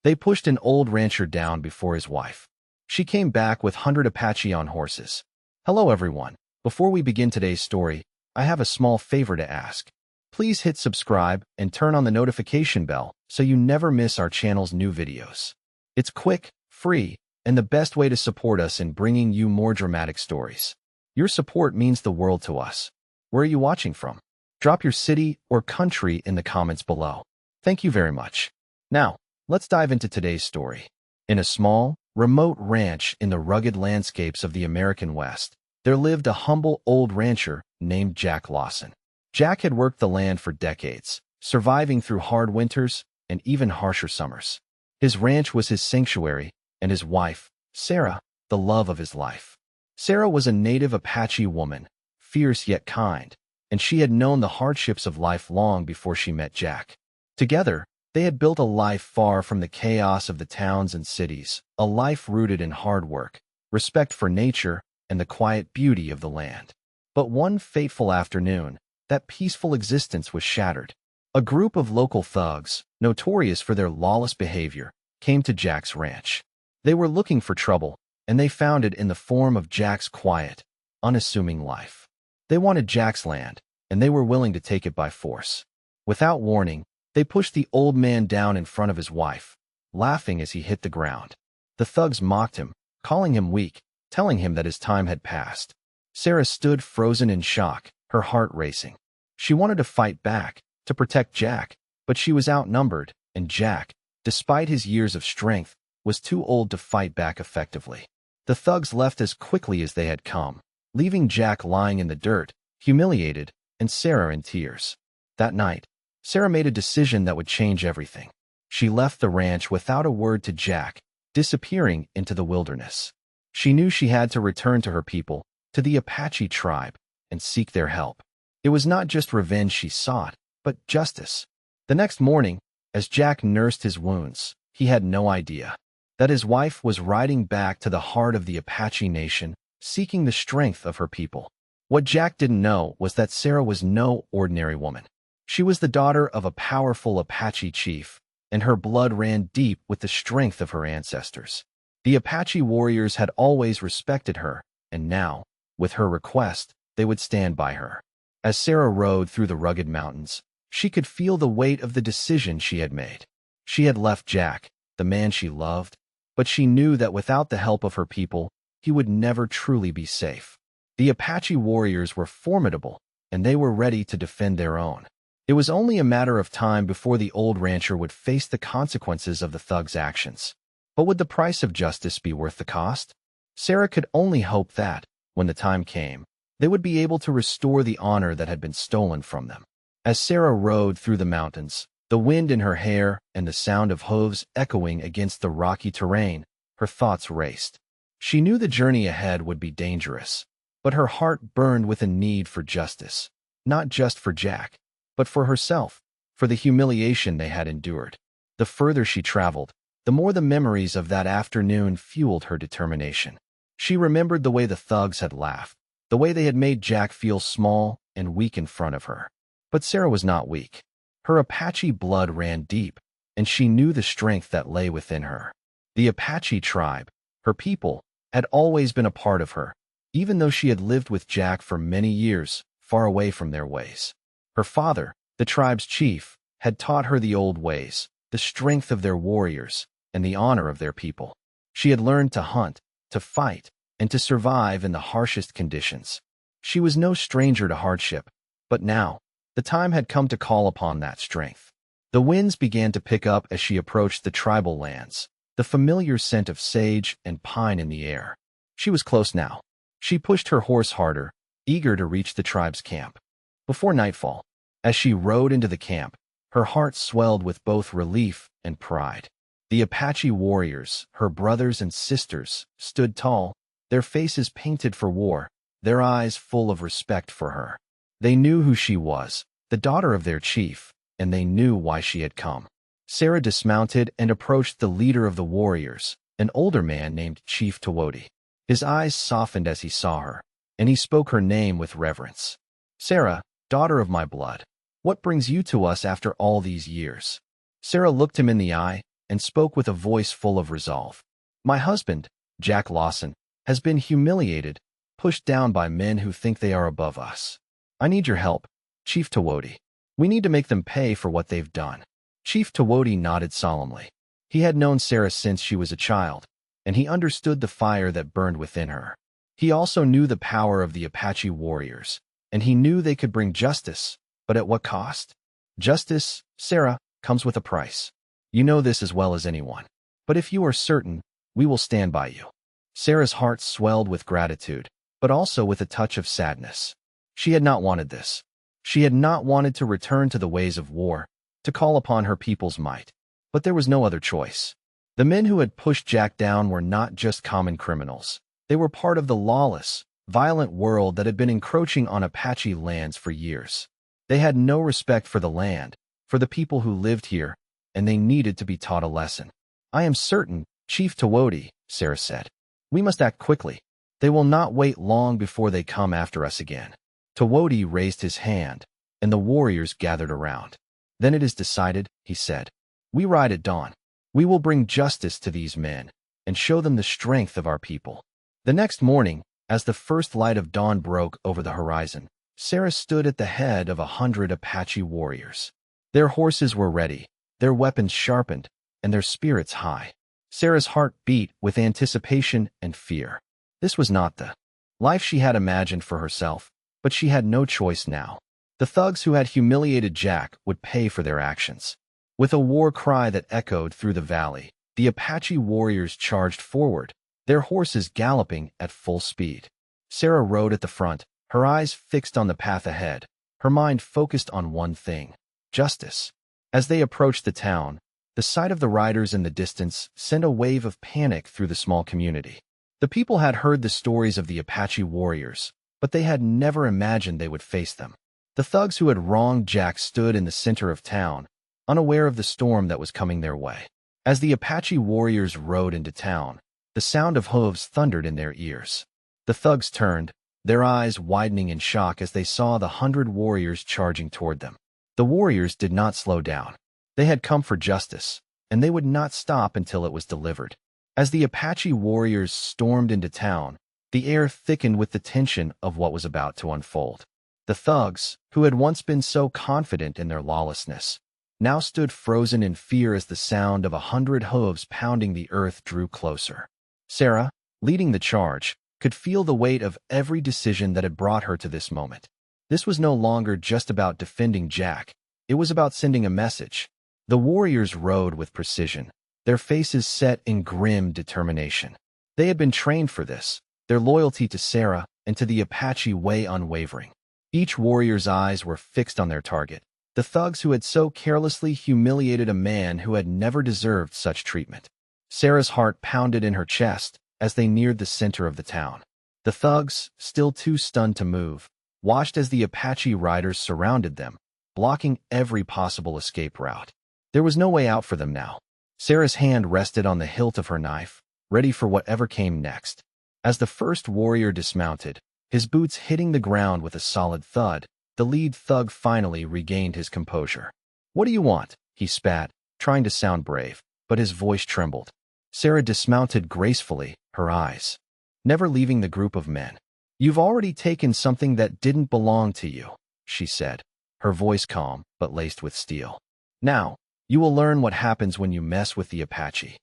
They pushed an old rancher down before his wife. She came back with 100 Apache on horses. Hello everyone. Before we begin today's story, I have a small favor to ask. Please hit subscribe and turn on the notification bell so you never miss our channel's new videos. It's quick, free, and the best way to support us in bringing you more dramatic stories. Your support means the world to us. Where are you watching from? Drop your city or country in the comments below. Thank you very much. Now, let's dive into today's story. In a small, remote ranch in the rugged landscapes of the American West, there lived a humble old rancher named Jack Lawson. Jack had worked the land for decades, surviving through hard winters and even harsher summers. His ranch was his sanctuary, and his wife, Sarah, the love of his life. Sarah was a native Apache woman, fierce yet kind, and she had known the hardships of life long before she met Jack. Together, they had built a life far from the chaos of the towns and cities, a life rooted in hard work, respect for nature, and the quiet beauty of the land. But one fateful afternoon, that peaceful existence was shattered. A group of local thugs, notorious for their lawless behavior, came to Jack's ranch. They were looking for trouble, and they found it in the form of Jack's quiet, unassuming life. They wanted Jack's land, and they were willing to take it by force. Without warning, they pushed the old man down in front of his wife, laughing as he hit the ground. The thugs mocked him, calling him weak, telling him that his time had passed. Sarah stood frozen in shock, her heart racing. She wanted to fight back, to protect Jack, but she was outnumbered, and Jack, despite his years of strength, was too old to fight back effectively. The thugs left as quickly as they had come, leaving Jack lying in the dirt, humiliated, and Sarah in tears. That night, Sarah made a decision that would change everything. She left the ranch without a word to Jack, disappearing into the wilderness. She knew she had to return to her people, to the Apache tribe, and seek their help. It was not just revenge she sought, but justice. The next morning, as Jack nursed his wounds, he had no idea that his wife was riding back to the heart of the Apache nation, seeking the strength of her people. What Jack didn't know was that Sarah was no ordinary woman. She was the daughter of a powerful Apache chief, and her blood ran deep with the strength of her ancestors. The Apache warriors had always respected her, and now, with her request, they would stand by her. As Sarah rode through the rugged mountains, she could feel the weight of the decision she had made. She had left Jack, the man she loved, but she knew that without the help of her people, he would never truly be safe. The Apache warriors were formidable, and they were ready to defend their own. It was only a matter of time before the old rancher would face the consequences of the thugs' actions. But would the price of justice be worth the cost? Sarah could only hope that, when the time came, they would be able to restore the honor that had been stolen from them. As Sarah rode through the mountains, the wind in her hair and the sound of hooves echoing against the rocky terrain, her thoughts raced. She knew the journey ahead would be dangerous, but her heart burned with a need for justice, not just for Jack, but for herself, for the humiliation they had endured. The further she traveled, the more the memories of that afternoon fueled her determination. She remembered the way the thugs had laughed, the way they had made Jack feel small and weak in front of her. But Sarah was not weak. Her Apache blood ran deep, and she knew the strength that lay within her. The Apache tribe, her people, had always been a part of her, even though she had lived with Jack for many years, far away from their ways. Her father, the tribe's chief, had taught her the old ways, the strength of their warriors, and the honor of their people. She had learned to hunt, to fight, and to survive in the harshest conditions. She was no stranger to hardship, but now, the time had come to call upon that strength. The winds began to pick up as she approached the tribal lands, the familiar scent of sage and pine in the air. She was close now. She pushed her horse harder, eager to reach the tribe's camp. Before nightfall, as she rode into the camp, her heart swelled with both relief and pride. The Apache warriors, her brothers and sisters, stood tall, their faces painted for war, their eyes full of respect for her. They knew who she was, the daughter of their chief, and they knew why she had come. Sarah dismounted and approached the leader of the warriors, an older man named Chief Tawodi. His eyes softened as he saw her, and he spoke her name with reverence. "Sarah, daughter of my blood, what brings you to us after all these years?" Sarah looked him in the eye, and spoke with a voice full of resolve. My husband, Jack Lawson, has been humiliated, pushed down by men who think they are above us. I need your help, Chief Tawodi. We need to make them pay for what they've done. Chief Tawodi nodded solemnly. He had known Sarah since she was a child, and he understood the fire that burned within her. He also knew the power of the Apache warriors, and he knew they could bring justice, but at what cost? Justice, Sarah, comes with a price. You know this as well as anyone. But if you are certain, we will stand by you. Sarah's heart swelled with gratitude, but also with a touch of sadness. She had not wanted this. She had not wanted to return to the ways of war, to call upon her people's might. But there was no other choice. The men who had pushed Jack down were not just common criminals. They were part of the lawless, violent world that had been encroaching on Apache lands for years. They had no respect for the land, for the people who lived here, and they needed to be taught a lesson. I am certain, Chief Tawodi, Sarah said. We must act quickly. They will not wait long before they come after us again. Tawodi raised his hand, and the warriors gathered around. Then it is decided, he said. We ride at dawn. We will bring justice to these men, and show them the strength of our people. The next morning, as the first light of dawn broke over the horizon, Sarah stood at the head of 100 Apache warriors. Their horses were ready, their weapons sharpened, and their spirits high. Sarah's heart beat with anticipation and fear. This was not the life she had imagined for herself, but she had no choice now. The thugs who had humiliated Jack would pay for their actions. With a war cry that echoed through the valley, the Apache warriors charged forward, their horses galloping at full speed. Sarah rode at the front, her eyes fixed on the path ahead, her mind focused on one thing: justice. As they approached the town, the sight of the riders in the distance sent a wave of panic through the small community. The people had heard the stories of the Apache warriors, but they had never imagined they would face them. The thugs who had wronged Jack stood in the center of town, unaware of the storm that was coming their way. As the Apache warriors rode into town, the sound of hooves thundered in their ears. The thugs turned, their eyes widening in shock as they saw the 100 warriors charging toward them. The warriors did not slow down. They had come for justice, and they would not stop until it was delivered. As the Apache warriors stormed into town, the air thickened with the tension of what was about to unfold. The thugs, who had once been so confident in their lawlessness, now stood frozen in fear as the sound of 100 hooves pounding the earth drew closer. Sarah, leading the charge, could feel the weight of every decision that had brought her to this moment. This was no longer just about defending Jack. It was about sending a message. The warriors rode with precision, their faces set in grim determination. They had been trained for this, their loyalty to Sarah and to the Apache way unwavering. Each warrior's eyes were fixed on their target, the thugs who had so carelessly humiliated a man who had never deserved such treatment. Sarah's heart pounded in her chest as they neared the center of the town. The thugs, still too stunned to move, watched as the Apache riders surrounded them, blocking every possible escape route. There was no way out for them now. Sarah's hand rested on the hilt of her knife, ready for whatever came next. As the first warrior dismounted, his boots hitting the ground with a solid thud, the lead thug finally regained his composure. "What do you want?" he spat, trying to sound brave, but his voice trembled. Sarah dismounted gracefully, her eyes never leaving the group of men. "You've already taken something that didn't belong to you," she said, her voice calm but laced with steel. "Now, you will learn what happens when you mess with the Apache."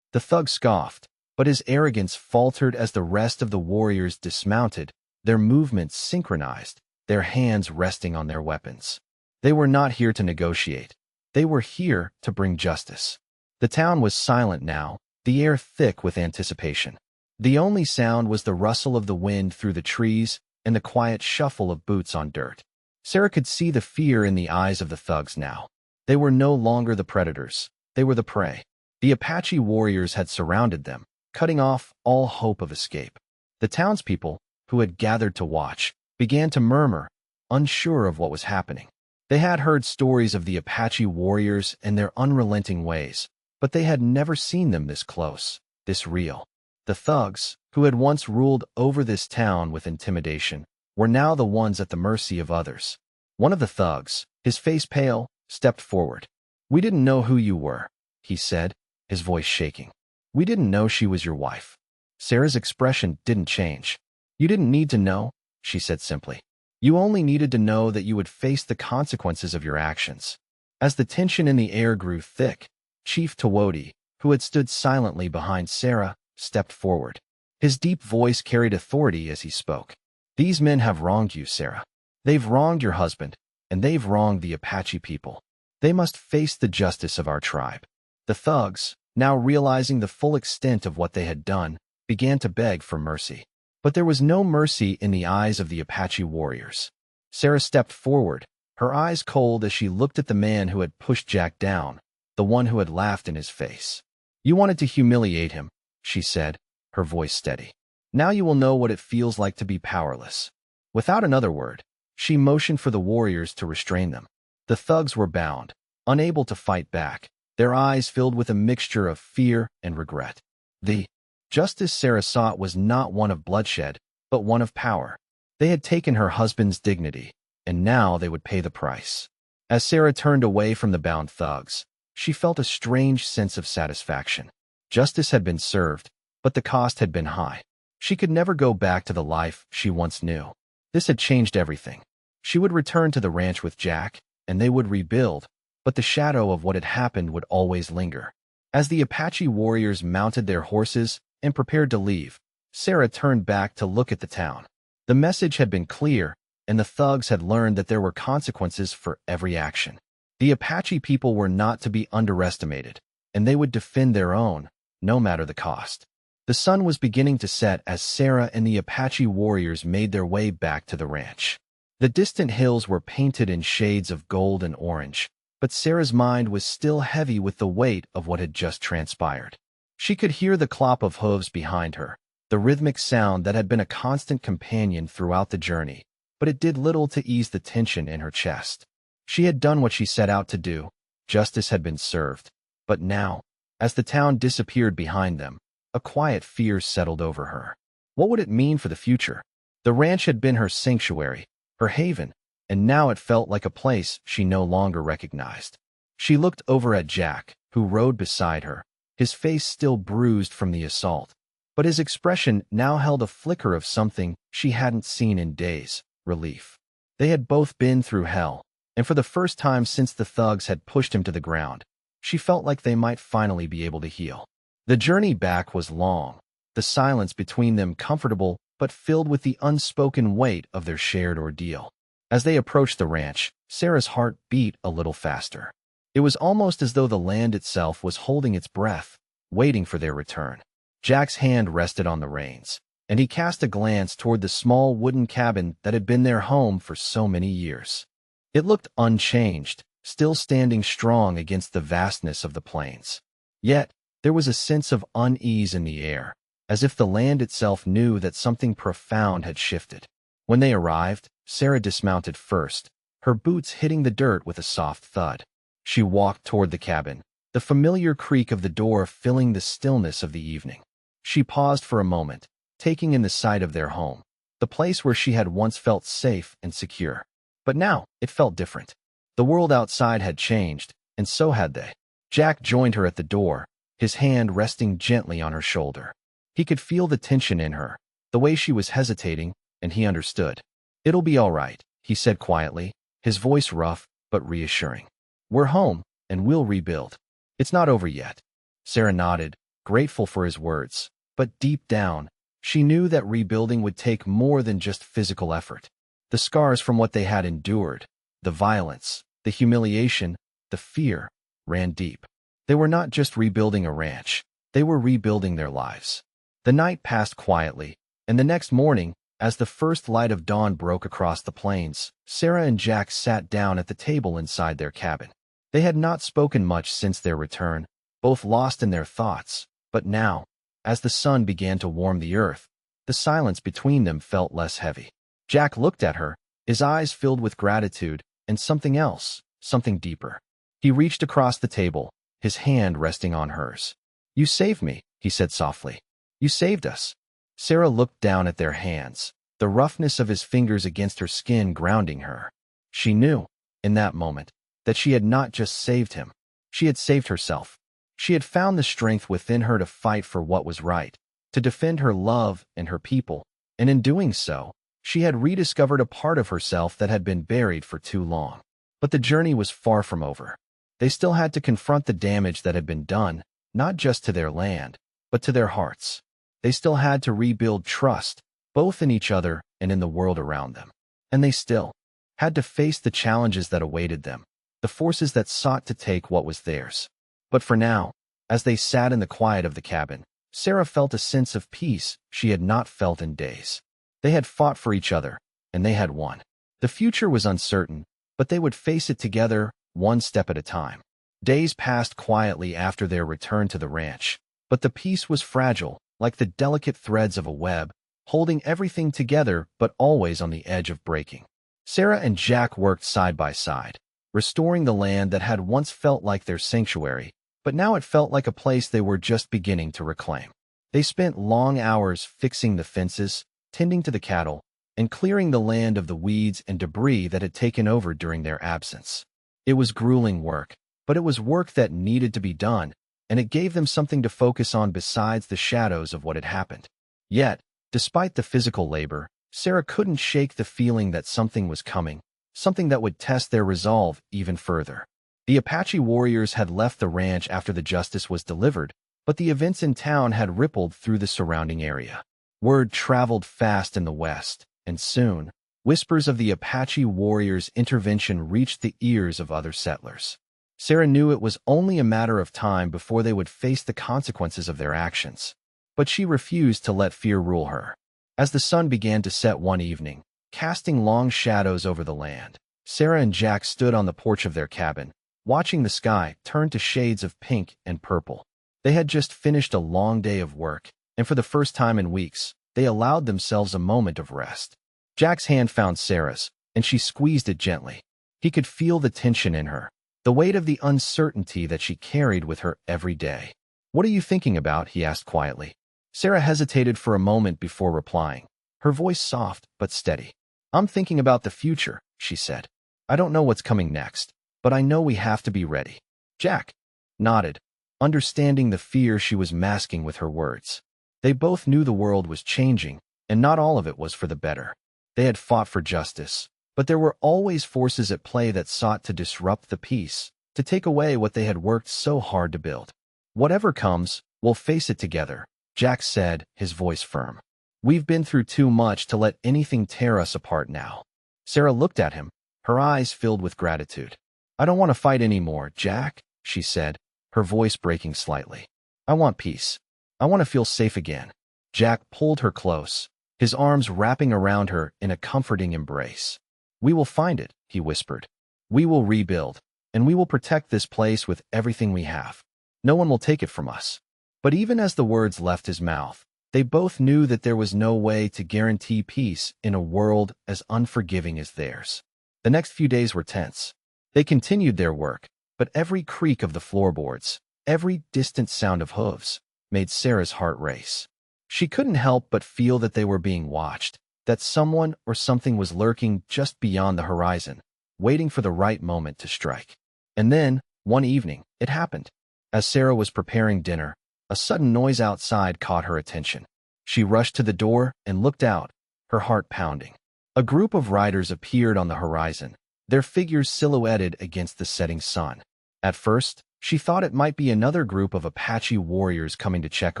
The thug scoffed, but his arrogance faltered as the rest of the warriors dismounted, their movements synchronized, their hands resting on their weapons. They were not here to negotiate. They were here to bring justice. The town was silent now, the air thick with anticipation. The only sound was the rustle of the wind through the trees and the quiet shuffle of boots on dirt. Sarah could see the fear in the eyes of the thugs now. They were no longer the predators. They were the prey. The Apache warriors had surrounded them, cutting off all hope of escape. The townspeople, who had gathered to watch, began to murmur, unsure of what was happening. They had heard stories of the Apache warriors and their unrelenting ways, but they had never seen them this close, this real. The thugs, who had once ruled over this town with intimidation, were now the ones at the mercy of others. One of the thugs, his face pale, stepped forward. "We didn't know who you were," he said, his voice shaking. "We didn't know she was your wife." Sarah's expression didn't change. "You didn't need to know," she said simply. "You only needed to know that you would face the consequences of your actions." As the tension in the air grew thick, Chief Tawodi, who had stood silently behind Sarah, stepped forward. His deep voice carried authority as he spoke. "These men have wronged you, Sarah. They've wronged your husband, and they've wronged the Apache people. They must face the justice of our tribe." The thugs, now realizing the full extent of what they had done, began to beg for mercy. But there was no mercy in the eyes of the Apache warriors. Sarah stepped forward, her eyes cold as she looked at the man who had pushed Jack down, the one who had laughed in his face. "You wanted to humiliate him," she said, her voice steady. "Now you will know what it feels like to be powerless." Without another word, she motioned for the warriors to restrain them. The thugs were bound, unable to fight back, their eyes filled with a mixture of fear and regret. The justice Sarah sought was not one of bloodshed, but one of power. They had taken her husband's dignity, and now they would pay the price. As Sarah turned away from the bound thugs, she felt a strange sense of satisfaction. Justice had been served, but the cost had been high. She could never go back to the life she once knew. This had changed everything. She would return to the ranch with Jack, and they would rebuild, but the shadow of what had happened would always linger. As the Apache warriors mounted their horses and prepared to leave, Sarah turned back to look at the town. The message had been clear, and the thugs had learned that there were consequences for every action. The Apache people were not to be underestimated, and they would defend their own, no matter the cost. The sun was beginning to set as Sarah and the Apache warriors made their way back to the ranch. The distant hills were painted in shades of gold and orange, but Sarah's mind was still heavy with the weight of what had just transpired. She could hear the clop of hooves behind her, the rhythmic sound that had been a constant companion throughout the journey, but it did little to ease the tension in her chest. She had done what she set out to do. Justice had been served. But now, as the town disappeared behind them, a quiet fear settled over her. What would it mean for the future? The ranch had been her sanctuary, her haven, and now it felt like a place she no longer recognized. She looked over at Jack, who rode beside her, his face still bruised from the assault. But his expression now held a flicker of something she hadn't seen in days: relief. They had both been through hell, and for the first time since the thugs had pushed him to the ground, she felt like they might finally be able to heal. The journey back was long, the silence between them comfortable but filled with the unspoken weight of their shared ordeal. As they approached the ranch, Sarah's heart beat a little faster. It was almost as though the land itself was holding its breath, waiting for their return. Jack's hand rested on the reins, and he cast a glance toward the small wooden cabin that had been their home for so many years. It looked unchanged, still standing strong against the vastness of the plains. Yet, there was a sense of unease in the air, as if the land itself knew that something profound had shifted. When they arrived, Sarah dismounted first, her boots hitting the dirt with a soft thud. She walked toward the cabin, the familiar creak of the door filling the stillness of the evening. She paused for a moment, taking in the sight of their home, the place where she had once felt safe and secure. But now, it felt different. The world outside had changed, and so had they. Jack joined her at the door, his hand resting gently on her shoulder. He could feel the tension in her, the way she was hesitating, and he understood. "It'll be all right," he said quietly, his voice rough but reassuring. "We're home, and we'll rebuild. It's not over yet." Sarah nodded, grateful for his words, but deep down, she knew that rebuilding would take more than just physical effort. The scars from what they had endured, the violence, the humiliation, the fear, ran deep. They were not just rebuilding a ranch, they were rebuilding their lives. The night passed quietly, and the next morning, as the first light of dawn broke across the plains, Sarah and Jack sat down at the table inside their cabin. They had not spoken much since their return, both lost in their thoughts, but now, as the sun began to warm the earth, the silence between them felt less heavy. Jack looked at her, his eyes filled with gratitude and something else, something deeper. He reached across the table, his hand resting on hers. "You saved me," he said softly. "You saved us." Sarah looked down at their hands, the roughness of his fingers against her skin grounding her. She knew, in that moment, that she had not just saved him, she had saved herself. She had found the strength within her to fight for what was right, to defend her love and her people, and in doing so, she had rediscovered a part of herself that had been buried for too long. But the journey was far from over. They still had to confront the damage that had been done, not just to their land, but to their hearts. They still had to rebuild trust, both in each other and in the world around them. And they still had to face the challenges that awaited them, the forces that sought to take what was theirs. But for now, as they sat in the quiet of the cabin, Sarah felt a sense of peace she had not felt in days. They had fought for each other, and they had won. The future was uncertain, but they would face it together, one step at a time. Days passed quietly after their return to the ranch, but the peace was fragile, like the delicate threads of a web, holding everything together but always on the edge of breaking. Sarah and Jack worked side by side, restoring the land that had once felt like their sanctuary, but now it felt like a place they were just beginning to reclaim. They spent long hours fixing the fences, tending to the cattle, and clearing the land of the weeds and debris that had taken over during their absence. It was grueling work, but it was work that needed to be done, and it gave them something to focus on besides the shadows of what had happened. Yet, despite the physical labor, Sarah couldn't shake the feeling that something was coming, something that would test their resolve even further. The Apache warriors had left the ranch after the justice was delivered, but the events in town had rippled through the surrounding area. Word traveled fast in the west, and soon, whispers of the Apache warriors' intervention reached the ears of other settlers. Sarah knew it was only a matter of time before they would face the consequences of their actions. But she refused to let fear rule her. As the sun began to set one evening, casting long shadows over the land, Sarah and Jack stood on the porch of their cabin, watching the sky turn to shades of pink and purple. They had just finished a long day of work, and for the first time in weeks, they allowed themselves a moment of rest. Jack's hand found Sarah's, and she squeezed it gently. He could feel the tension in her, the weight of the uncertainty that she carried with her every day. "What are you thinking about?" he asked quietly. Sarah hesitated for a moment before replying, her voice soft but steady. "I'm thinking about the future," she said. "I don't know what's coming next, but I know we have to be ready." Jack nodded, understanding the fear she was masking with her words. They both knew the world was changing, and not all of it was for the better. They had fought for justice, but there were always forces at play that sought to disrupt the peace, to take away what they had worked so hard to build. "Whatever comes, we'll face it together," Jack said, his voice firm. "We've been through too much to let anything tear us apart now." Sarah looked at him, her eyes filled with gratitude. "I don't want to fight anymore, Jack," she said, her voice breaking slightly. "I want peace. I want to feel safe again." Jack pulled her close, his arms wrapping around her in a comforting embrace. "We will find it," he whispered. "We will rebuild, and we will protect this place with everything we have. No one will take it from us." But even as the words left his mouth, they both knew that there was no way to guarantee peace in a world as unforgiving as theirs. The next few days were tense. They continued their work, but every creak of the floorboards, every distant sound of hooves, made Sarah's heart race. She couldn't help but feel that they were being watched, that someone or something was lurking just beyond the horizon, waiting for the right moment to strike. And then, one evening, it happened. As Sarah was preparing dinner, a sudden noise outside caught her attention. She rushed to the door and looked out, her heart pounding. A group of riders appeared on the horizon, their figures silhouetted against the setting sun. At first, she thought it might be another group of Apache warriors coming to check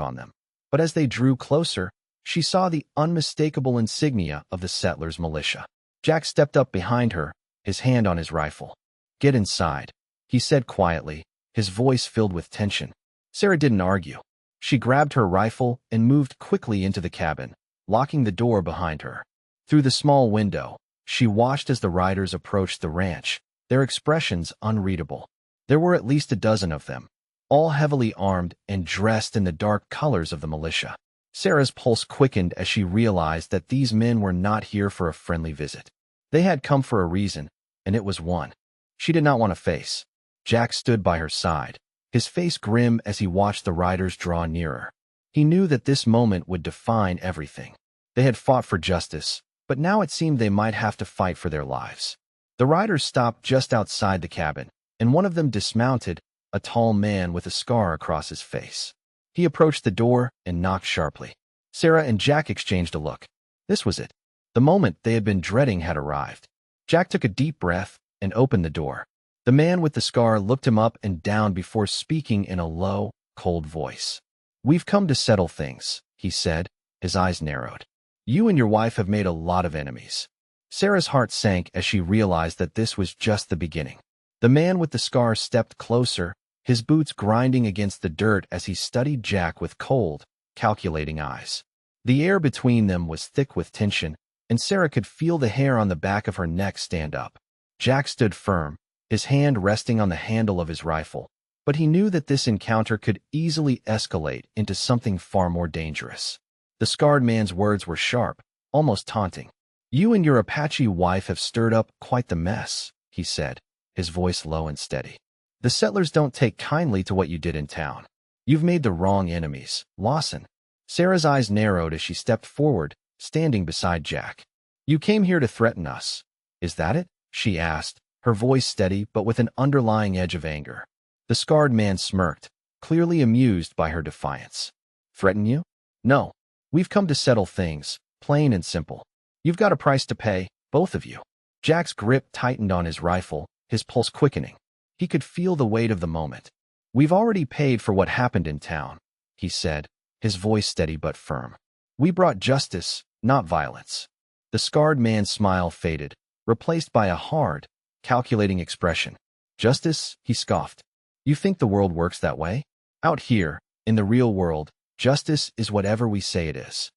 on them. But as they drew closer, she saw the unmistakable insignia of the settlers' militia. Jack stepped up behind her, his hand on his rifle. "Get inside," he said quietly, his voice filled with tension. Sarah didn't argue. She grabbed her rifle and moved quickly into the cabin, locking the door behind her. Through the small window, she watched as the riders approached the ranch, their expressions unreadable. There were at least a dozen of them, all heavily armed and dressed in the dark colors of the militia. Sarah's pulse quickened as she realized that these men were not here for a friendly visit. They had come for a reason, and it was one she did not want to face. Jack stood by her side, his face grim as he watched the riders draw nearer. He knew that this moment would define everything. They had fought for justice, but now it seemed they might have to fight for their lives. The riders stopped just outside the cabin, and one of them dismounted, a tall man with a scar across his face. He approached the door and knocked sharply. Sarah and Jack exchanged a look. This was it. The moment they had been dreading had arrived. Jack took a deep breath and opened the door. The man with the scar looked him up and down before speaking in a low, cold voice. "We've come to settle things," he said, his eyes narrowed. "You and your wife have made a lot of enemies." Sarah's heart sank as she realized that this was just the beginning. The man with the scar stepped closer, his boots grinding against the dirt as he studied Jack with cold, calculating eyes. The air between them was thick with tension, and Sarah could feel the hair on the back of her neck stand up. Jack stood firm, his hand resting on the handle of his rifle, but he knew that this encounter could easily escalate into something far more dangerous. The scarred man's words were sharp, almost taunting. "You and your Apache wife have stirred up quite the mess," he said, his voice low and steady. "The settlers don't take kindly to what you did in town. You've made the wrong enemies, Lawson." Sarah's eyes narrowed as she stepped forward, standing beside Jack. "You came here to threaten us. Is that it?" she asked, her voice steady but with an underlying edge of anger. The scarred man smirked, clearly amused by her defiance. "Threaten you? No. We've come to settle things, plain and simple. You've got a price to pay, both of you." Jack's grip tightened on his rifle, his pulse quickening. He could feel the weight of the moment. "We've already paid for what happened in town," he said, his voice steady but firm. "We brought justice, not violence." The scarred man's smile faded, replaced by a hard, calculating expression. "Justice?" he scoffed. "You think the world works that way? Out here, in the real world, justice is whatever we say it is."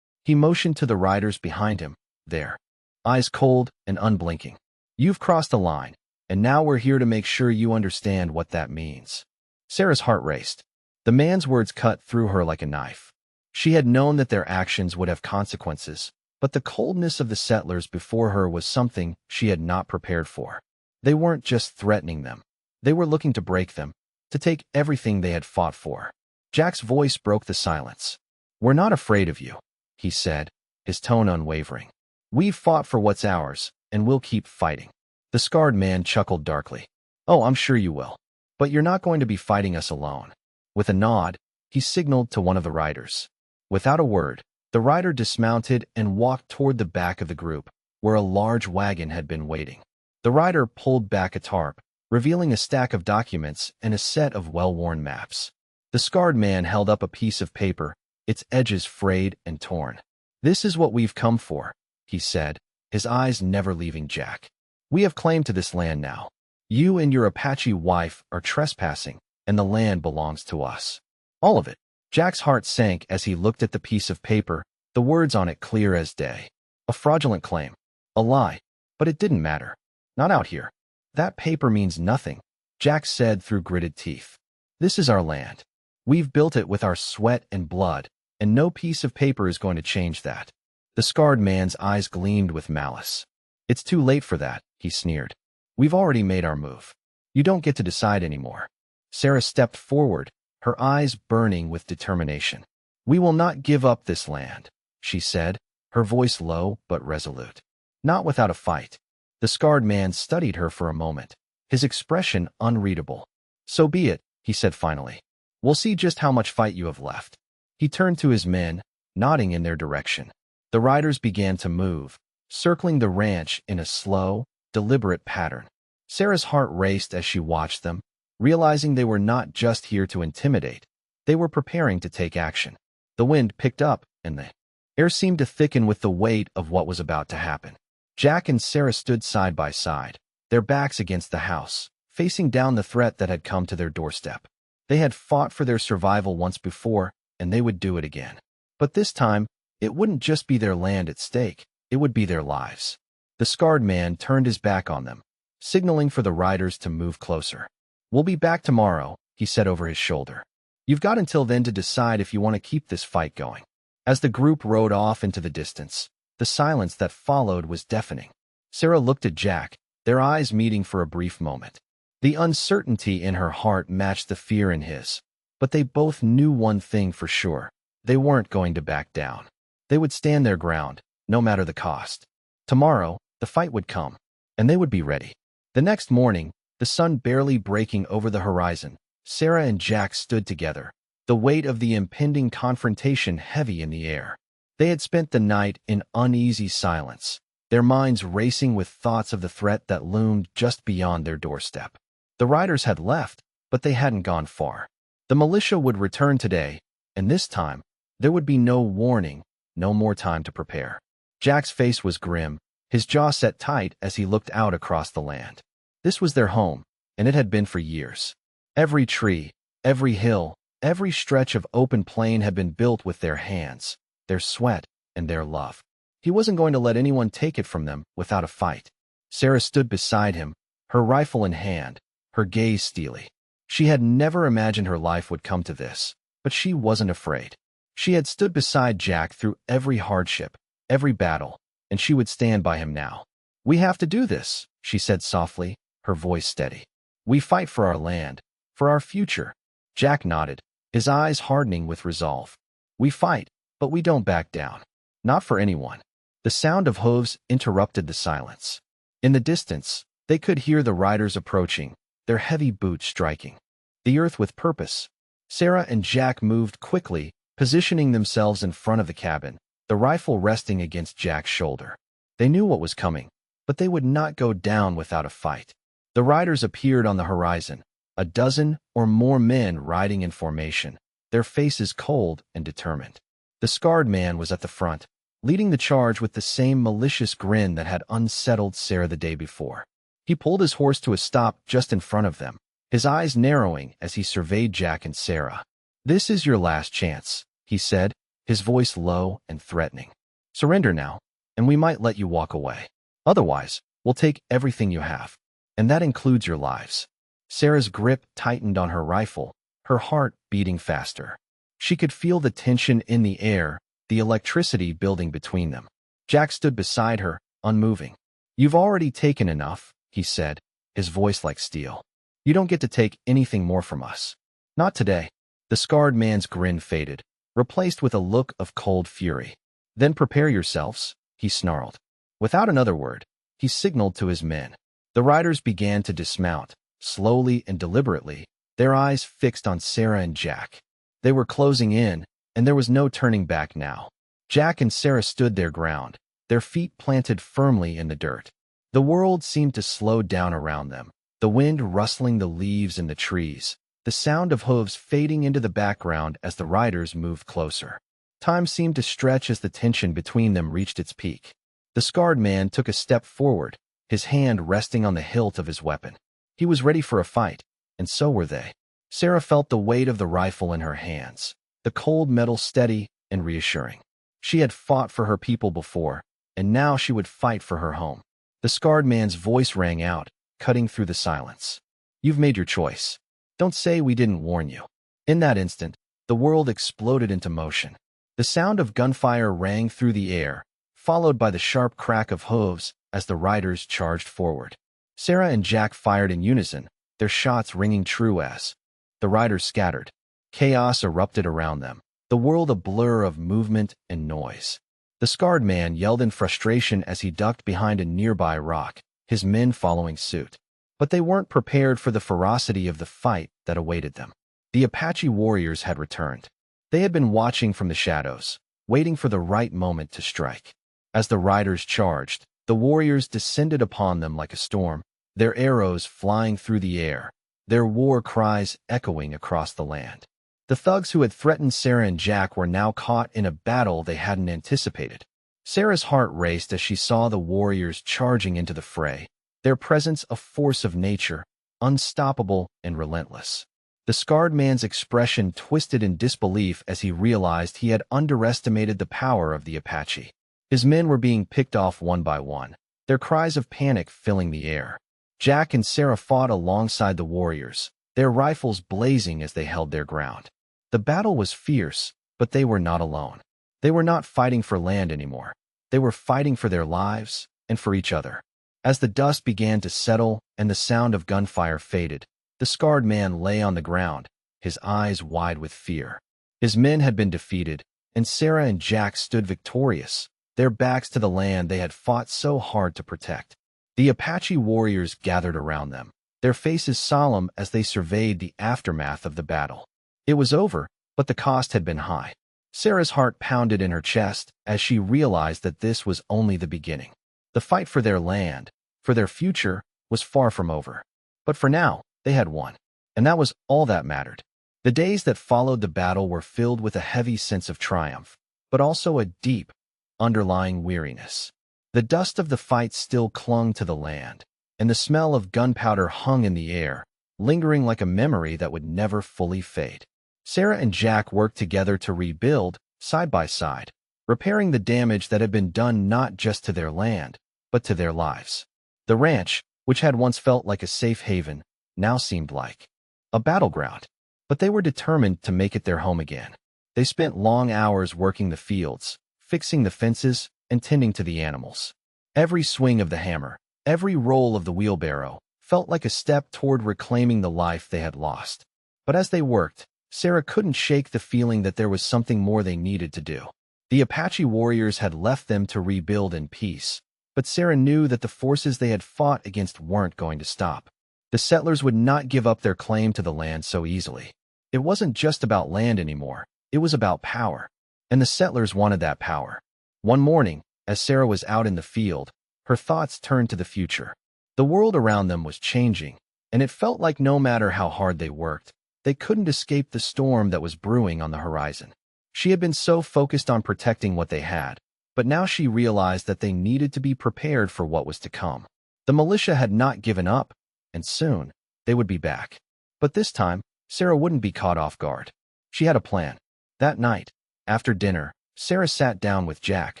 He motioned to the riders behind him, there, eyes cold and unblinking. "You've crossed the line, and now we're here to make sure you understand what that means." Sarah's heart raced. The man's words cut through her like a knife. She had known that their actions would have consequences, but the coldness of the settlers before her was something she had not prepared for. They weren't just threatening them. They were looking to break them, to take everything they had fought for. Jack's voice broke the silence. "We're not afraid of you," he said, his tone unwavering. "We've fought for what's ours, and we'll keep fighting." The scarred man chuckled darkly. "Oh, I'm sure you will. But you're not going to be fighting us alone." With a nod, he signaled to one of the riders. Without a word, the rider dismounted and walked toward the back of the group, where a large wagon had been waiting. The rider pulled back a tarp, revealing a stack of documents and a set of well-worn maps. The scarred man held up a piece of paper, its edges frayed and torn. "This is what we've come for," he said, his eyes never leaving Jack. "We have claim to this land now. You and your Apache wife are trespassing, and the land belongs to us. All of it." Jack's heart sank as he looked at the piece of paper, the words on it clear as day. A fraudulent claim. A lie. But it didn't matter. Not out here. "That paper means nothing," Jack said through gritted teeth. "This is our land. We've built it with our sweat and blood, and no piece of paper is going to change that." The scarred man's eyes gleamed with malice. "It's too late for that," he sneered. "We've already made our move. You don't get to decide anymore." Sarah stepped forward, her eyes burning with determination. "We will not give up this land," she said, her voice low but resolute. "Not without a fight." The scarred man studied her for a moment, his expression unreadable. "So be it," he said finally. "We'll see just how much fight you have left." He turned to his men, nodding in their direction. The riders began to move, circling the ranch in a slow, deliberate pattern. Sarah's heart raced as she watched them, realizing they were not just here to intimidate. They were preparing to take action. The wind picked up, and the air seemed to thicken with the weight of what was about to happen. Jack and Sarah stood side by side, their backs against the house, facing down the threat that had come to their doorstep. They had fought for their survival once before, and they would do it again. But this time, it wouldn't just be their land at stake, it would be their lives. The scarred man turned his back on them, signaling for the riders to move closer. "We'll be back tomorrow," he said over his shoulder. "You've got until then to decide if you want to keep this fight going." As the group rode off into the distance, the silence that followed was deafening. Sarah looked at Jack, their eyes meeting for a brief moment. The uncertainty in her heart matched the fear in his, but they both knew one thing for sure. They weren't going to back down. They would stand their ground, no matter the cost. Tomorrow, the fight would come, and they would be ready. The next morning, the sun barely breaking over the horizon, Sarah and Jack stood together, the weight of the impending confrontation heavy in the air. They had spent the night in uneasy silence, their minds racing with thoughts of the threat that loomed just beyond their doorstep. The riders had left, but they hadn't gone far. The militia would return today, and this time, there would be no warning, no more time to prepare. Jack's face was grim, his jaw set tight as he looked out across the land. This was their home, and it had been for years. Every tree, every hill, every stretch of open plain had been built with their hands, their sweat, and their love. He wasn't going to let anyone take it from them without a fight. Sarah stood beside him, her rifle in hand, her gaze steely. She had never imagined her life would come to this, but she wasn't afraid. She had stood beside Jack through every hardship, every battle, and she would stand by him now. "We have to do this," she said softly, her voice steady. "We fight for our land, for our future." Jack nodded, his eyes hardening with resolve. "We fight, but we don't back down. Not for anyone." The sound of hooves interrupted the silence. In the distance, they could hear the riders approaching, their heavy boots striking the earth with purpose. Sarah and Jack moved quickly, positioning themselves in front of the cabin, the rifle resting against Jack's shoulder. They knew what was coming, but they would not go down without a fight. The riders appeared on the horizon, a dozen or more men riding in formation, their faces cold and determined. The scarred man was at the front, leading the charge with the same malicious grin that had unsettled Sarah the day before. He pulled his horse to a stop just in front of them, his eyes narrowing as he surveyed Jack and Sarah. "This is your last chance," he said, his voice low and threatening. "Surrender now, and we might let you walk away. Otherwise, we'll take everything you have, and that includes your lives." Sarah's grip tightened on her rifle, her heart beating faster. She could feel the tension in the air, the electricity building between them. Jack stood beside her, unmoving. "You've already taken enough," he said, his voice like steel. "You don't get to take anything more from us. Not today." The scarred man's grin faded, replaced with a look of cold fury. "Then prepare yourselves," he snarled. Without another word, he signaled to his men. The riders began to dismount, slowly and deliberately, their eyes fixed on Sarah and Jack. They were closing in, and there was no turning back now. Jack and Sarah stood their ground, their feet planted firmly in the dirt. The world seemed to slow down around them, the wind rustling the leaves in the trees, the sound of hooves fading into the background as the riders moved closer. Time seemed to stretch as the tension between them reached its peak. The scarred man took a step forward, his hand resting on the hilt of his weapon. He was ready for a fight, and so were they. Sarah felt the weight of the rifle in her hands, the cold metal steady and reassuring. She had fought for her people before, and now she would fight for her home. The scarred man's voice rang out, cutting through the silence. "You've made your choice. Don't say we didn't warn you." In that instant, the world exploded into motion. The sound of gunfire rang through the air, followed by the sharp crack of hooves as the riders charged forward. Sarah and Jack fired in unison, their shots ringing true as the riders scattered. Chaos erupted around them, the world a blur of movement and noise. The scarred man yelled in frustration as he ducked behind a nearby rock, his men following suit. But they weren't prepared for the ferocity of the fight that awaited them. The Apache warriors had returned. They had been watching from the shadows, waiting for the right moment to strike. As the riders charged, the warriors descended upon them like a storm, their arrows flying through the air, their war cries echoing across the land. The thugs who had threatened Sarah and Jack were now caught in a battle they hadn't anticipated. Sarah's heart raced as she saw the warriors charging into the fray, their presence a force of nature, unstoppable and relentless. The scarred man's expression twisted in disbelief as he realized he had underestimated the power of the Apache. His men were being picked off one by one, their cries of panic filling the air. Jack and Sarah fought alongside the warriors, their rifles blazing as they held their ground. The battle was fierce, but they were not alone. They were not fighting for land anymore. They were fighting for their lives and for each other. As the dust began to settle and the sound of gunfire faded, the scarred man lay on the ground, his eyes wide with fear. His men had been defeated, and Sarah and Jack stood victorious, their backs to the land they had fought so hard to protect. The Apache warriors gathered around them, their faces solemn as they surveyed the aftermath of the battle. It was over, but the cost had been high. Sarah's heart pounded in her chest as she realized that this was only the beginning. The fight for their land, for their future, was far from over. But for now, they had won. And that was all that mattered. The days that followed the battle were filled with a heavy sense of triumph, but also a deep, underlying weariness. The dust of the fight still clung to the land, and the smell of gunpowder hung in the air, lingering like a memory that would never fully fade. Sarah and Jack worked together to rebuild, side by side, repairing the damage that had been done not just to their land, but to their lives. The ranch, which had once felt like a safe haven, now seemed like a battleground. But they were determined to make it their home again. They spent long hours working the fields, fixing the fences, and tending to the animals. Every swing of the hammer, every roll of the wheelbarrow, felt like a step toward reclaiming the life they had lost. But as they worked, Sarah couldn't shake the feeling that there was something more they needed to do. The Apache warriors had left them to rebuild in peace, but Sarah knew that the forces they had fought against weren't going to stop. The settlers would not give up their claim to the land so easily. It wasn't just about land anymore, it was about power. And the settlers wanted that power. One morning, as Sarah was out in the field, her thoughts turned to the future. The world around them was changing, and it felt like no matter how hard they worked, they couldn't escape the storm that was brewing on the horizon. She had been so focused on protecting what they had, but now she realized that they needed to be prepared for what was to come. The militia had not given up, and soon, they would be back. But this time, Sarah wouldn't be caught off guard. She had a plan. That night, after dinner, Sarah sat down with Jack,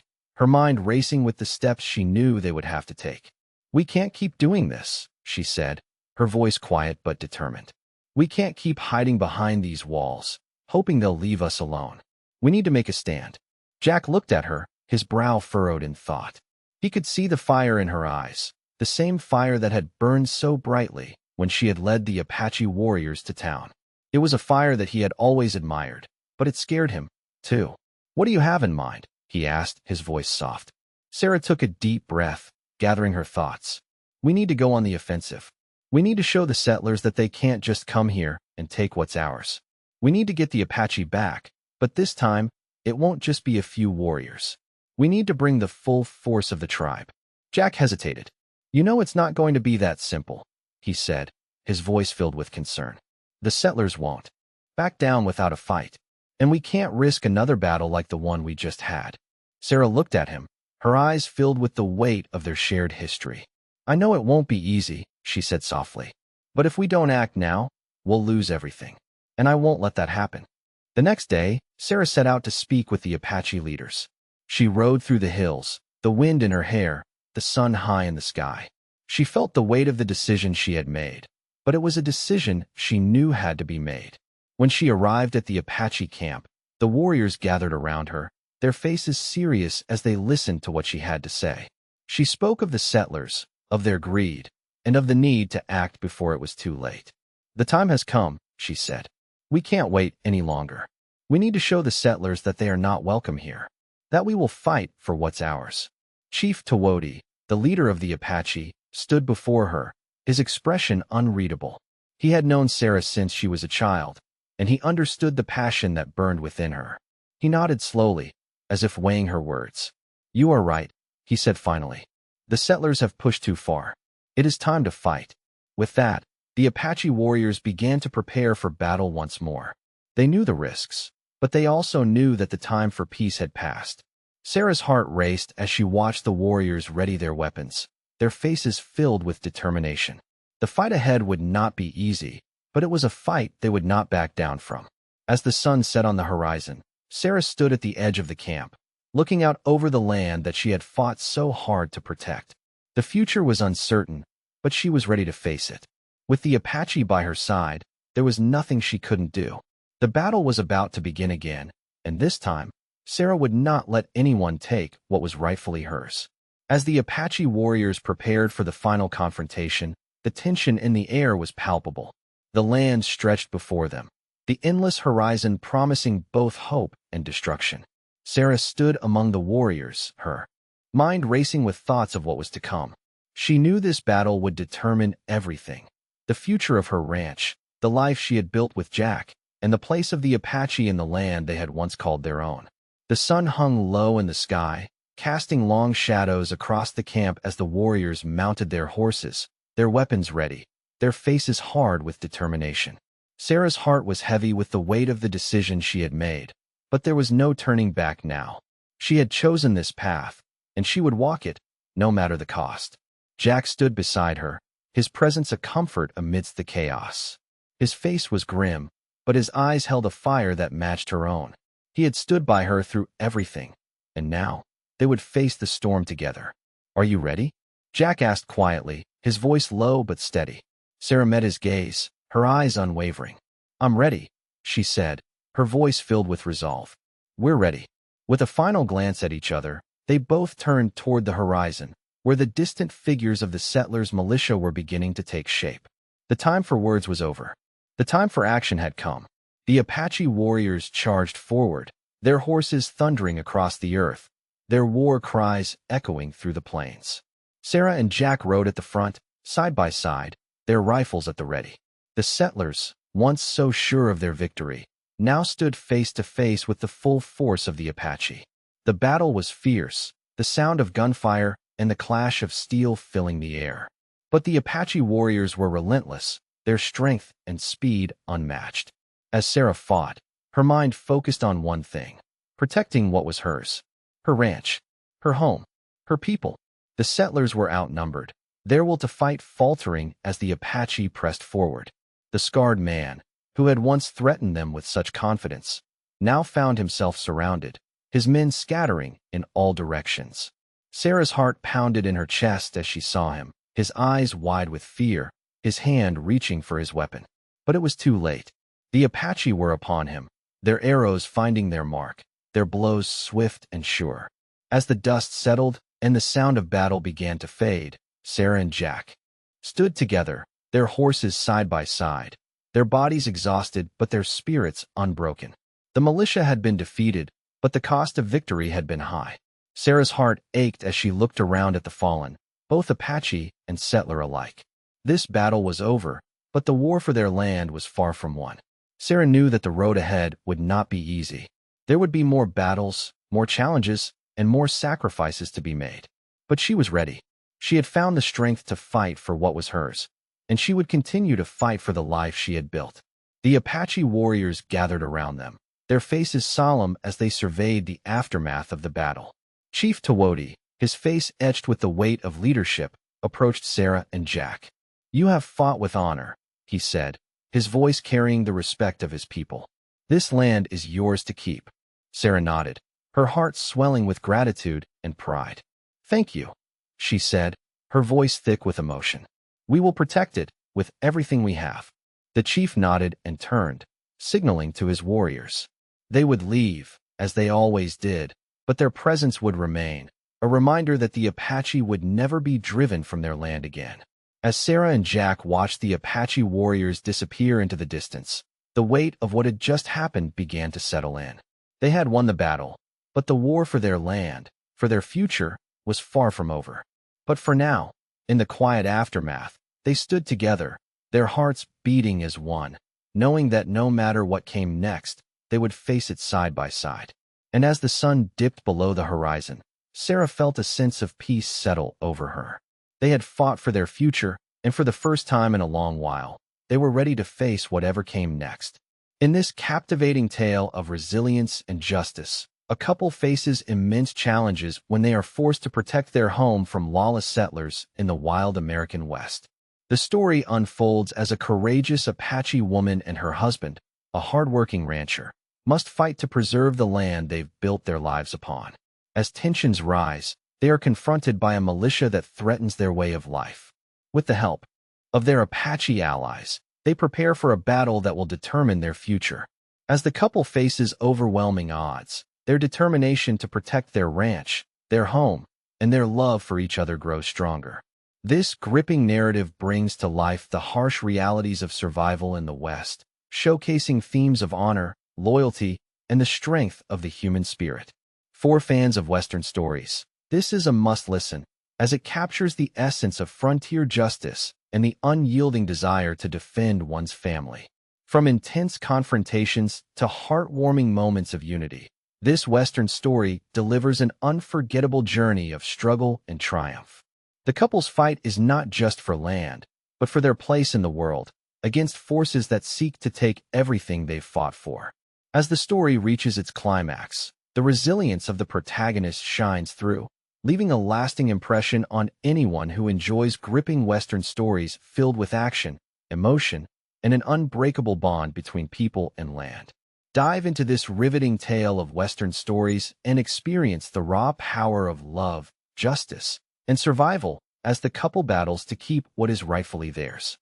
her mind racing with the steps she knew they would have to take. "We can't keep doing this," she said, her voice quiet but determined. "We can't keep hiding behind these walls, hoping they'll leave us alone. We need to make a stand." Jack looked at her, his brow furrowed in thought. He could see the fire in her eyes, the same fire that had burned so brightly when she had led the Apache warriors to town. It was a fire that he had always admired, but it scared him, too. "What do you have in mind?" he asked, his voice soft. Sarah took a deep breath, gathering her thoughts. "We need to go on the offensive. We need to show the settlers that they can't just come here and take what's ours. We need to get the Apache back, but this time, it won't just be a few warriors. We need to bring the full force of the tribe." Jack hesitated. "You know it's not going to be that simple," he said, his voice filled with concern. "The settlers won't back down without a fight, and we can't risk another battle like the one we just had." Sarah looked at him, her eyes filled with the weight of their shared history. "I know it won't be easy," she said softly, "but if we don't act now, we'll lose everything, and I won't let that happen." The next day, Sarah set out to speak with the Apache leaders. She rode through the hills, the wind in her hair, the sun high in the sky. She felt the weight of the decision she had made, but it was a decision she knew had to be made. When she arrived at the Apache camp, the warriors gathered around her, their faces serious as they listened to what she had to say. She spoke of the settlers, of their greed, and of the need to act before it was too late. "The time has come," she said. "We can't wait any longer. We need to show the settlers that they are not welcome here, that we will fight for what's ours." Chief Tawodi, the leader of the Apache, stood before her, his expression unreadable. He had known Sarah since she was a child, and he understood the passion that burned within her. He nodded slowly, as if weighing her words. "You are right," he said finally. "The settlers have pushed too far. It is time to fight." With that, the Apache warriors began to prepare for battle once more. They knew the risks, but they also knew that the time for peace had passed. Sarah's heart raced as she watched the warriors ready their weapons, their faces filled with determination. The fight ahead would not be easy, but it was a fight they would not back down from. As the sun set on the horizon, Sarah stood at the edge of the camp, looking out over the land that she had fought so hard to protect. The future was uncertain, but she was ready to face it. With the Apache by her side, there was nothing she couldn't do. The battle was about to begin again, and this time, Sarah would not let anyone take what was rightfully hers. As the Apache warriors prepared for the final confrontation, the tension in the air was palpable. The land stretched before them, the endless horizon promising both hope and destruction. Sarah stood among the warriors, her mind racing with thoughts of what was to come. She knew this battle would determine everything. the future of her ranch, the life she had built with Jack, and the place of the Apache in the land they had once called their own. The sun hung low in the sky, casting long shadows across the camp as the warriors mounted their horses, their weapons ready, their faces hard with determination. Sarah's heart was heavy with the weight of the decision she had made, but there was no turning back now. She had chosen this path, and she would walk it, no matter the cost. Jack stood beside her, his presence a comfort amidst the chaos. His face was grim, but his eyes held a fire that matched her own. He had stood by her through everything, and now they would face the storm together. "Are you ready?" Jack asked quietly, his voice low but steady. Sarah met his gaze, her eyes unwavering. "I'm ready," she said, her voice filled with resolve. "We're ready." With a final glance at each other, they both turned toward the horizon, where the distant figures of the settlers' militia were beginning to take shape. The time for words was over. The time for action had come. The Apache warriors charged forward, their horses thundering across the earth, their war cries echoing through the plains. Sarah and Jack rode at the front, side by side, their rifles at the ready. The settlers, once so sure of their victory, now stood face to face with the full force of the Apache. The battle was fierce, the sound of gunfire and the clash of steel filling the air. But the Apache warriors were relentless, their strength and speed unmatched. As Sarah fought, her mind focused on one thing: protecting what was hers. Her ranch, her home, her people. The settlers were outnumbered, their will to fight faltering as the Apache pressed forward. The scarred man, who had once threatened them with such confidence, now found himself surrounded, his men scattering in all directions. Sarah's heart pounded in her chest as she saw him, his eyes wide with fear, his hand reaching for his weapon. But it was too late. The Apache were upon him, their arrows finding their mark, their blows swift and sure. As the dust settled and the sound of battle began to fade, Sarah and Jack stood together, their horses side by side, their bodies exhausted but their spirits unbroken. The militia had been defeated, but the cost of victory had been high. Sarah's heart ached as she looked around at the fallen, both Apache and settler alike. This battle was over, but the war for their land was far from won. Sarah knew that the road ahead would not be easy. There would be more battles, more challenges, and more sacrifices to be made. But she was ready. She had found the strength to fight for what was hers, and she would continue to fight for the life she had built. The Apache warriors gathered around them, their faces solemn as they surveyed the aftermath of the battle. Chief Tawodi, his face etched with the weight of leadership, approached Sarah and Jack. "You have fought with honor," he said, his voice carrying the respect of his people. "This land is yours to keep." Sarah nodded, her heart swelling with gratitude and pride. "Thank you," she said, her voice thick with emotion. "We will protect it with everything we have." The chief nodded and turned, signaling to his warriors. They would leave, as they always did, but their presence would remain, a reminder that the Apache would never be driven from their land again. As Sarah and Jack watched the Apache warriors disappear into the distance, the weight of what had just happened began to settle in. They had won the battle, but the war for their land, for their future, was far from over. But for now, in the quiet aftermath, they stood together, their hearts beating as one, knowing that no matter what came next, they would face it side by side. And as the sun dipped below the horizon, Sarah felt a sense of peace settle over her. They had fought for their future, and for the first time in a long while, they were ready to face whatever came next. In this captivating tale of resilience and justice, a couple faces immense challenges when they are forced to protect their home from lawless settlers in the wild American West. The story unfolds as a courageous Apache woman and her husband, a hardworking rancher, must fight to preserve the land they've built their lives upon. As tensions rise, they are confronted by a militia that threatens their way of life. With the help of their Apache allies, they prepare for a battle that will determine their future. As the couple faces overwhelming odds, their determination to protect their ranch, their home, and their love for each other grows stronger. This gripping narrative brings to life the harsh realities of survival in the West, showcasing themes of honor, loyalty, and the strength of the human spirit. For fans of Western stories, this is a must-listen. as it captures the essence of frontier justice and the unyielding desire to defend one's family. From intense confrontations to heartwarming moments of unity, this Western story delivers an unforgettable journey of struggle and triumph. The couple's fight is not just for land, but for their place in the world, against forces that seek to take everything they've fought for. As the story reaches its climax, the resilience of the protagonist shines through, leaving a lasting impression on anyone who enjoys gripping Western stories filled with action, emotion, and an unbreakable bond between people and land. Dive into this riveting tale of Western stories and experience the raw power of love, justice, and survival as the couple battles to keep what is rightfully theirs.